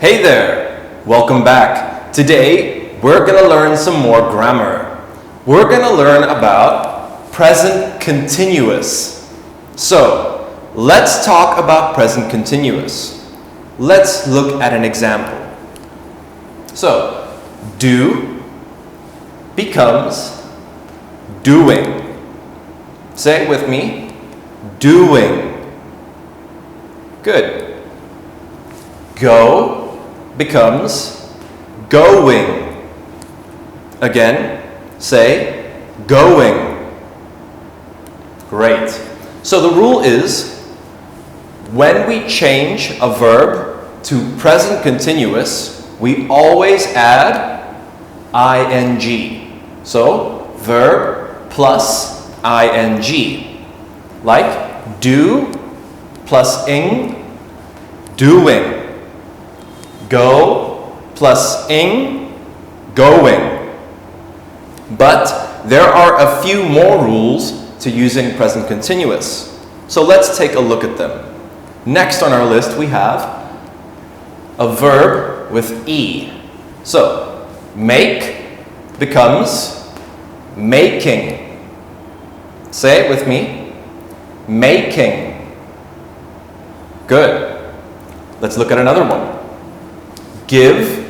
Hey there! Welcome back. Today, we're going to learn some more grammar. We're going to learn about present continuous. So, let's talk about present continuous. Let's look at an example. So, do becomes doing. Say it with me. Doing. Good. Go becomes going. Again, say going. Great. So the rule is when we change a verb to present continuous, we always add ing. So verb plus ing. Like do plus ing, doing. Go plus ing, going. But there are a few more rules to using present continuous. So let's take a look at them. Next on our list we have a verb with E. So make becomes making. Say it with me. Making. Good. Let's look at another one. Give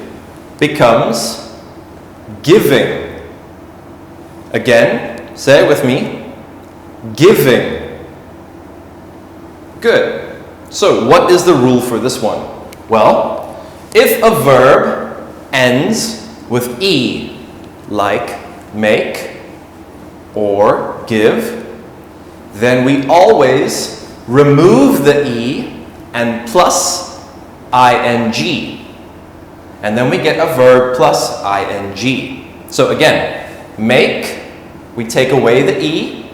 becomes giving. Again, say it with me. Giving. Good. So, what is the rule for this one? Well, if a verb ends with E, like make or give, then we always remove the E and plus ing. And then we get a verb plus ing. So again, make, we take away the E,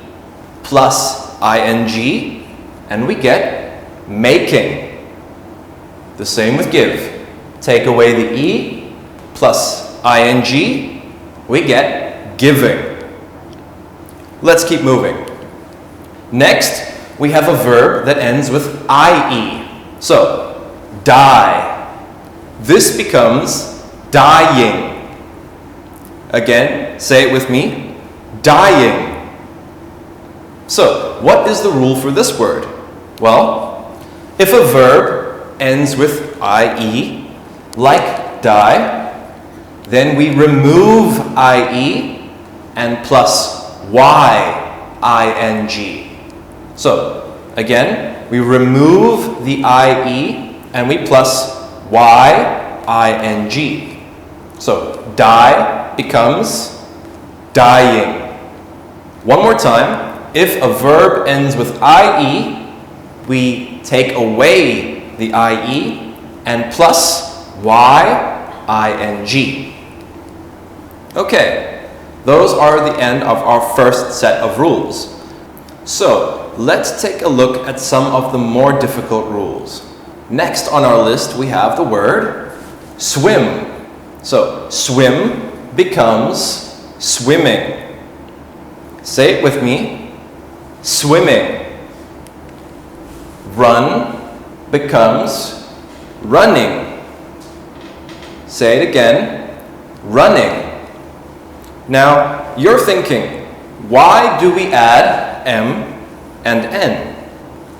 plus ing, and we get making. The same with give. Take away the E, plus ing, we get giving. Let's keep moving. Next, we have a verb that ends with ie. So, die. This becomes dying. Again, say it with me. Dying. So, what is the rule for this word? Well, if a verb ends with ie, like die, then we remove ie and plus ing. So, again, we remove the ie and we plus ing. So, die becomes dying. One more time. If a verb ends with ie, we take away the ie and plus ing. Okay, those are the end of our first set of rules. So, let's take a look at some of the more difficult rules. Next on our list, we have the word swim. So, swim becomes swimming. Say it with me. Swimming. Run becomes running. Say it again. Running. Now, you're thinking, why do we add M and N?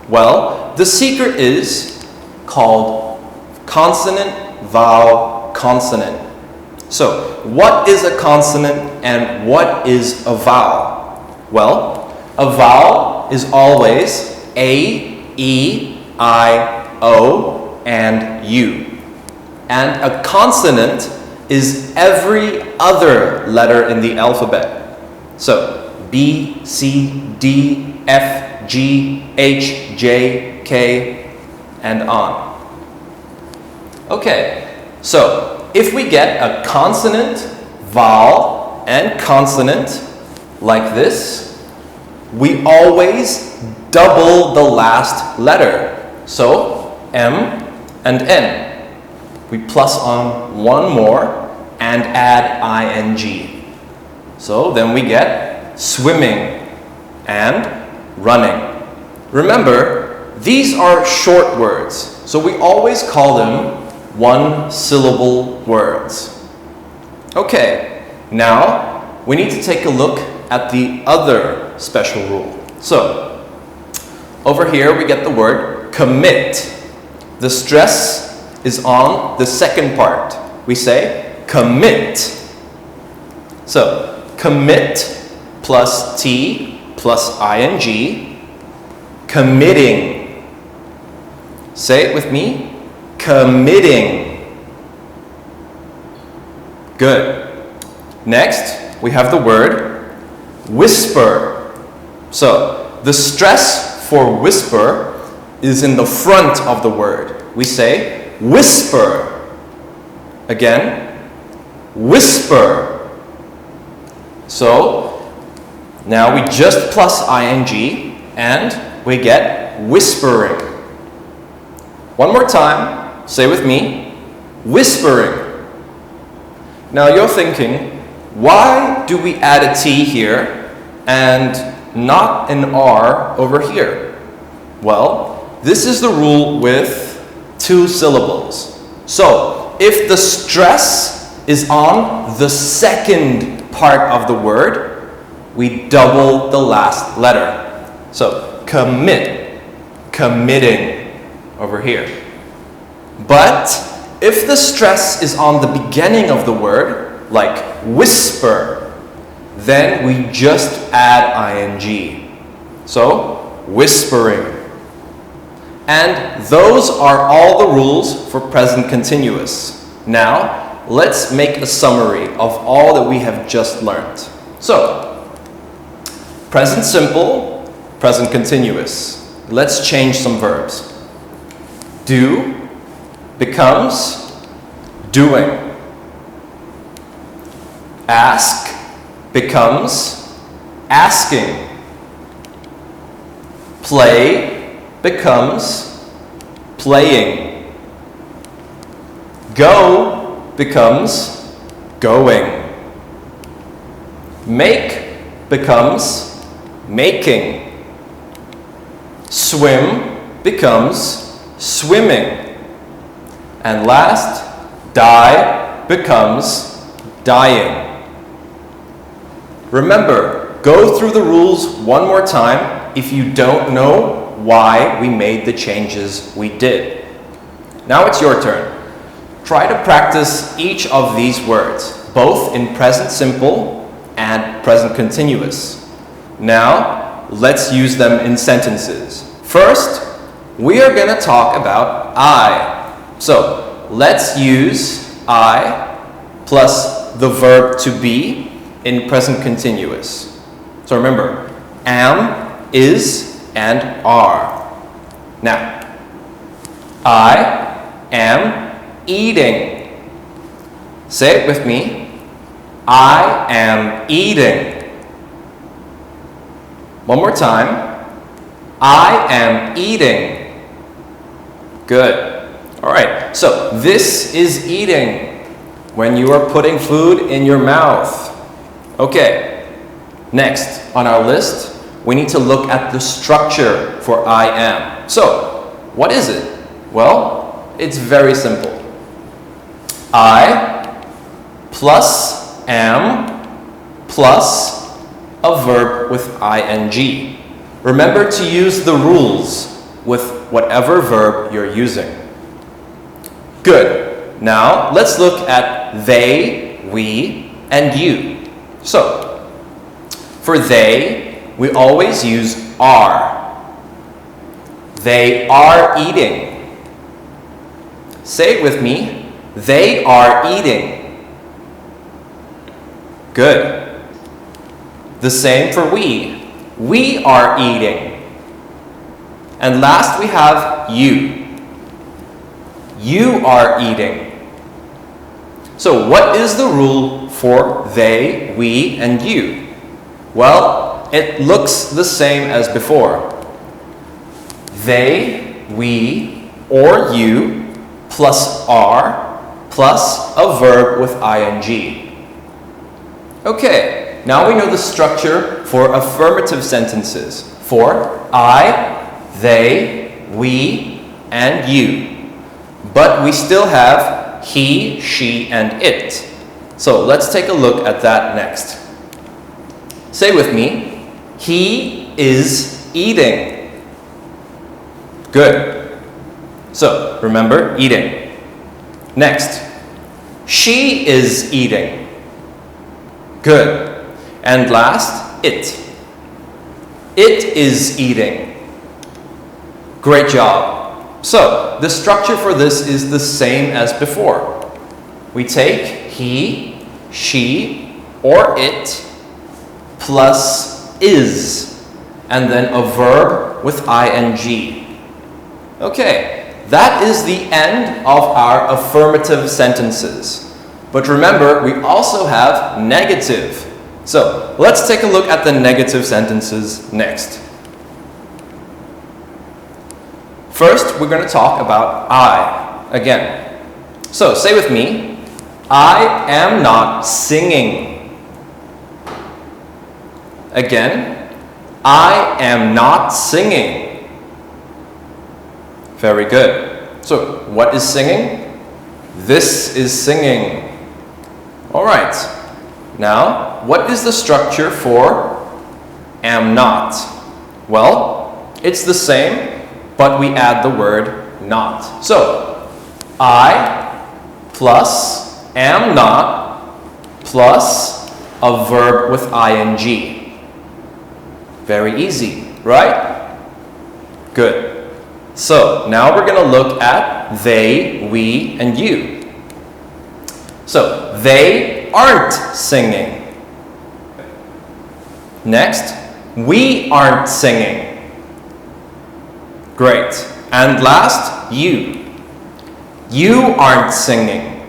Well, the secret is called consonant, vowel, consonant. So, what is a consonant and what is a vowel? Well, a vowel is always A, E, I, O, and U. And a consonant is every other letter in the alphabet. So, B, C, D, F, G, H, J, K, and on. Okay, so if we get a consonant, vowel, and consonant like this, we always double the last letter. So M and N. We plus on one more and add ing. So then we get swimming and running. Remember, these are short words, so we always call them one-syllable words. Okay, now we need to take a look at the other special rule. So, over here we get the word commit. The stress is on the second part. We say commit. So, commit plus T plus ing, committing. Say it with me, committing. Good. Next, we have the word whisper. So, the stress for whisper is in the front of the word. We say whisper. Again, whisper. So, now we just plus ing and we get whispering. One more time, say with me, whispering. Now you're thinking, why do we add a T here and not an R over here? Well, this is the rule with two syllables. So, if the stress is on the second part of the word, we double the last letter. So, commit, committing over here. But if the stress is on the beginning of the word, like whisper, then we just add ing. So, whispering. And those are all the rules for present continuous. Now, let's make a summary of all that we have just learned. So, present simple, present continuous. Let's change some verbs. Do becomes doing. Ask becomes asking. Play becomes playing. Go becomes going. Make becomes making. Swim becomes swimming. And last, die becomes dying. Remember, go through the rules one more time if you don't know why we made the changes we did. Now it's your turn. Try to practice each of these words, both in present simple and present continuous. Now, let's use them in sentences. First, we are going to talk about I. So, let's use I plus the verb to be in present continuous. So remember, am, is, and are. Now, I am eating. Say it with me. I am eating. One more time. I am eating. Good. All right. So this is eating when you are putting food in your mouth. Okay. Next on our list, we need to look at the structure for I am. So, what is it? Well, it's very simple. I plus am plus a verb with ing. Remember to use the rules with whatever verb you're using. Good. Now, let's look at they, we, and you. So, for they, we always use are. They are eating. Say it with me. They are eating. Good. The same for we. We are eating. And last we have you. You are eating. So what is the rule for they, we, and you? Well, it looks the same as before. They, we, or you, plus are, plus a verb with ing. Okay, now we know the structure for affirmative sentences for I, they, we, and you. but we still have he, she, and it. So let's take a look at that next. Say with me, he is eating. Good. So remember, eating. Next, she is eating. Good. And last, it. It is eating. Great job. So the structure for this is the same as before. We take he, she, or it plus is, and then a verb with ing. Okay, that is the end of our affirmative sentences. But remember, we also have negative. So let's take a look at the negative sentences next. First, we're going to talk about I again. So say with me, I am not singing. Again, I am not singing. Very good. So what is singing? This is singing. All right. Now, what is the structure for am not? Well, it's the same, but we add the word not. So, I plus am not plus a verb with ing. Very easy, right? Good. So, now we're going to look at they, we, and you. So, they aren't singing. Next, we aren't singing. Great. And last, you. You aren't singing.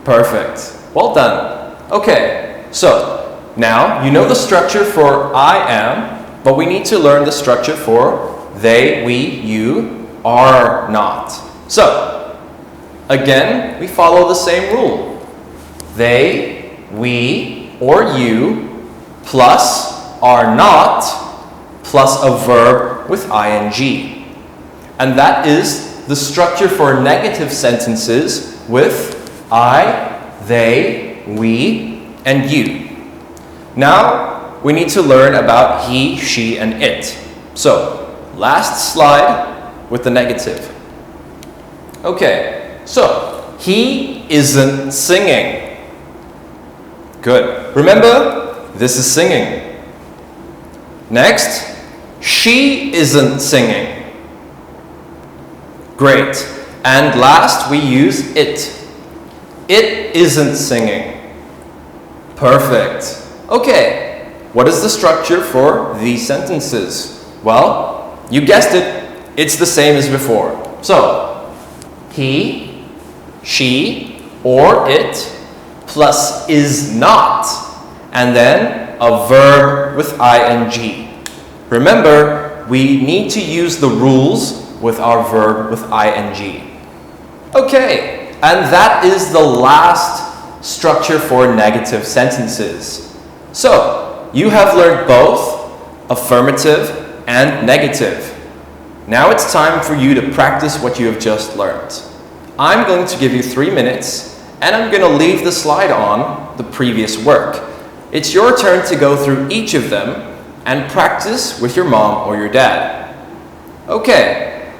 Perfect. Well done. Okay, so now you know the structure for I am, but we need to learn the structure for they, we, you, are not. So, again, we follow the same rule. They, we, or you, plus are not, plus a verb with ing. And that is the structure for negative sentences with I, they, we, and you. Now, we need to learn about he, she, and it. So, last slide with the negative. Okay, so he isn't singing. Good. Remember, this is singing. Next, she isn't singing. Great. And last, we use it. It isn't singing. Perfect. Okay. What is the structure for these sentences? Well, you guessed it. It's the same as before. So, he, she, or it, plus is not, and then a verb with ing. Remember, we need to use the rules with our verb with ing. Okay, and that is the last structure for negative sentences. So, you have learned both affirmative and negative. Now it's time for you to practice what you have just learned. I'm going to give you 3 minutes, and I'm going to leave the slide on the previous work. It's your turn to go through each of them and practice with your mom or your dad. Okay,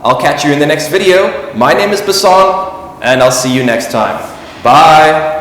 I'll catch you in the next video. My name is Basson, and I'll see you next time. Bye!